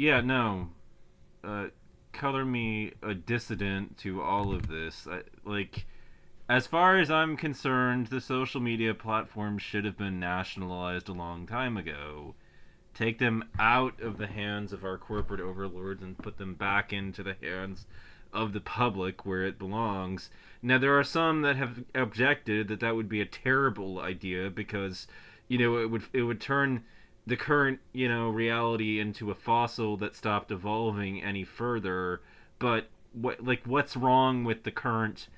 Yeah, no. Uh, Color me a dissident to all of this. As far as I'm concerned, the social media platforms should have been nationalized a long time ago. Take them out of the hands of our corporate overlords and put them back into the hands of the public where it belongs. Now, there are some that have objected that that would be a terrible idea because, it would turn the current, reality into a fossil that stopped evolving any further. But what's wrong with the current,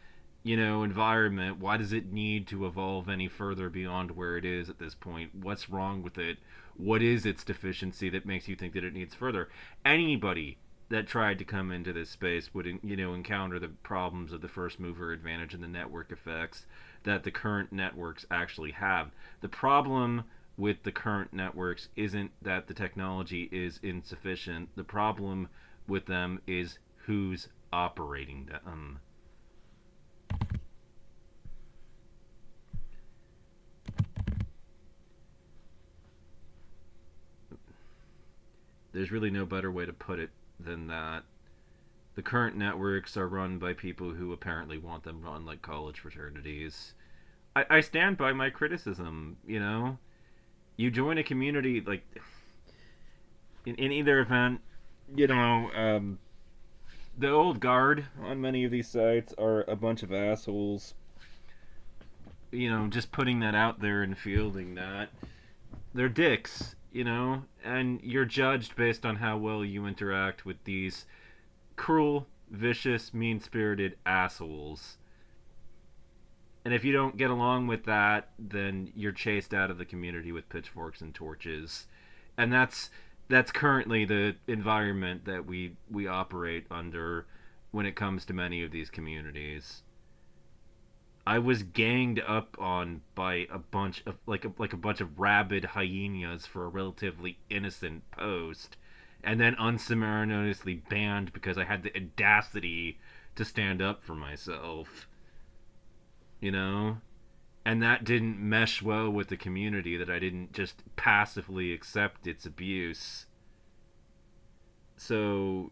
environment? Why does it need to evolve any further beyond where it is at this point? What's wrong with it? What is its deficiency that makes you think that it needs further? Anybody that tried to come into this space would, encounter the problems of the first mover advantage and the network effects that the current networks actually have. The problem with the current networks isn't that the technology is insufficient. The problem with them is who's operating them. There's really no better way to put it than that. The current networks are run by people who apparently want them run like college fraternities. I stand by my criticism, You join a community, like, in either event, you know, um, the old guard on many of these sites are a bunch of assholes. Just putting that out there and fielding that. They're dicks, and you're judged based on how well you interact with these cruel, vicious, mean spirited assholes. And if you don't get along with that, then you're chased out of the community with pitchforks and torches. And that's currently the environment that we operate under when it comes to many of these communities. I was ganged up on by a bunch of like a bunch of rabid hyenas for a relatively innocent post, and then unceremoniously banned because I had the audacity to stand up for myself. You know, and that didn't mesh well with the community. That I didn't just passively accept its abuse. So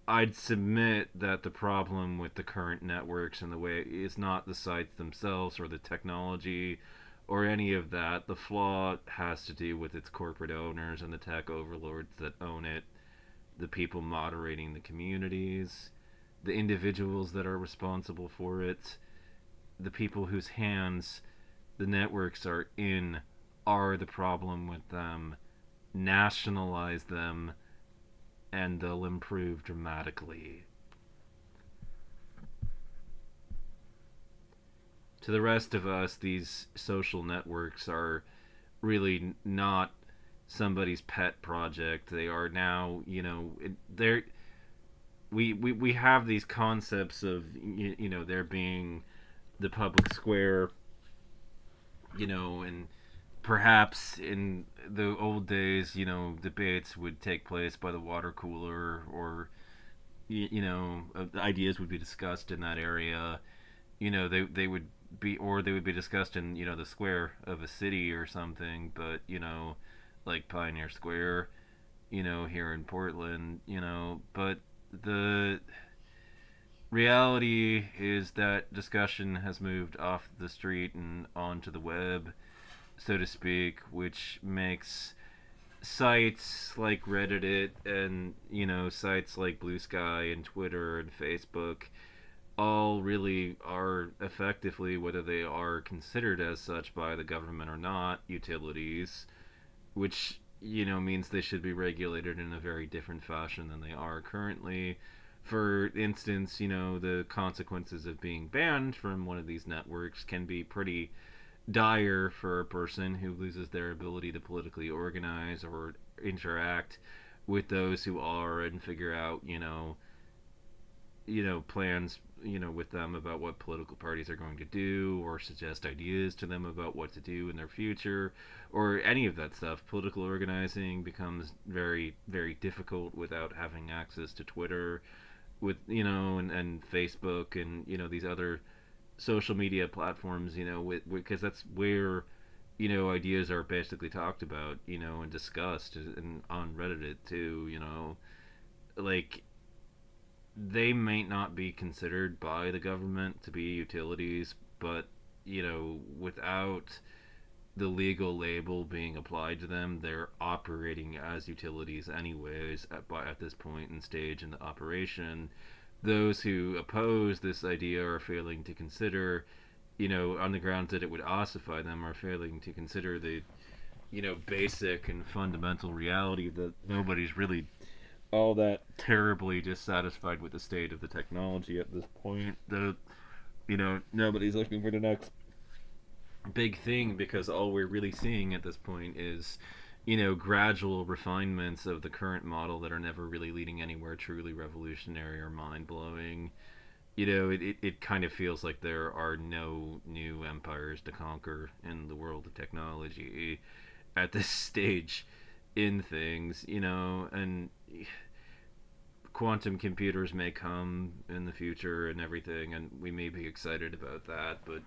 I'd submit that the problem with the current networks and the way is not the sites themselves or the technology or any of that. The flaw has to do with its corporate owners and the tech overlords that own it, the people moderating the communities, the individuals that are responsible for it, the people whose hands the networks are in are the problem with them. Nationalize them and they'll improve dramatically. To the rest of us, these social networks are really not somebody's pet project. They are now, they're we have these concepts of there being the public square, and perhaps in the old days, debates would take place by the water cooler, or ideas would be discussed in that area. They would be, or they would be discussed in the square of a city or something. But like Pioneer Square, here in Portland, but the reality is that discussion has moved off the street and onto the web, so to speak, which makes sites like Reddit and sites like Blue Sky and Twitter and Facebook all really are effectively, whether they are considered as such by the government or not, utilities, which means they should be regulated in a very different fashion than they are currently. For instance, the consequences of being banned from one of these networks can be pretty dire for a person who loses their ability to politically organize or interact with those who are, and figure out plans with them about what political parties are going to do, or suggest ideas to them about what to do in their future, or any of that stuff. Political organizing becomes very, very difficult without having access to Twitter, with and Facebook, and these other social media platforms, because that's where ideas are basically talked about, and discussed, and on Reddit too. Like, they may not be considered by the government to be utilities, but without the legal label being applied to them, they're operating as utilities anyways at this point and stage in the operation. Those who oppose this idea are failing to consider, on the grounds that it would ossify them, are failing to consider the, basic and fundamental reality that nobody's really all that terribly dissatisfied with the state of the technology at this point. Nobody's looking for the next big thing, because all we're really seeing at this point is gradual refinements of the current model that are never really leading anywhere truly revolutionary or mind-blowing. It kind of feels like there are no new empires to conquer in the world of technology at this stage in things, and quantum computers may come in the future and everything, and we may be excited about that, but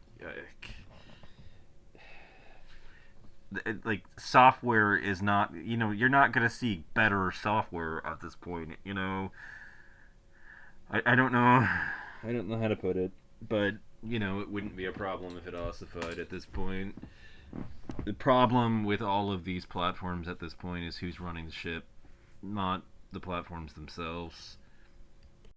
like, software is not, you're not going to see better software at this point. I don't know. I don't know how to put it, but it wouldn't be a problem if it ossified at this point. The problem with all of these platforms at this point is who's running the ship, not the platforms themselves.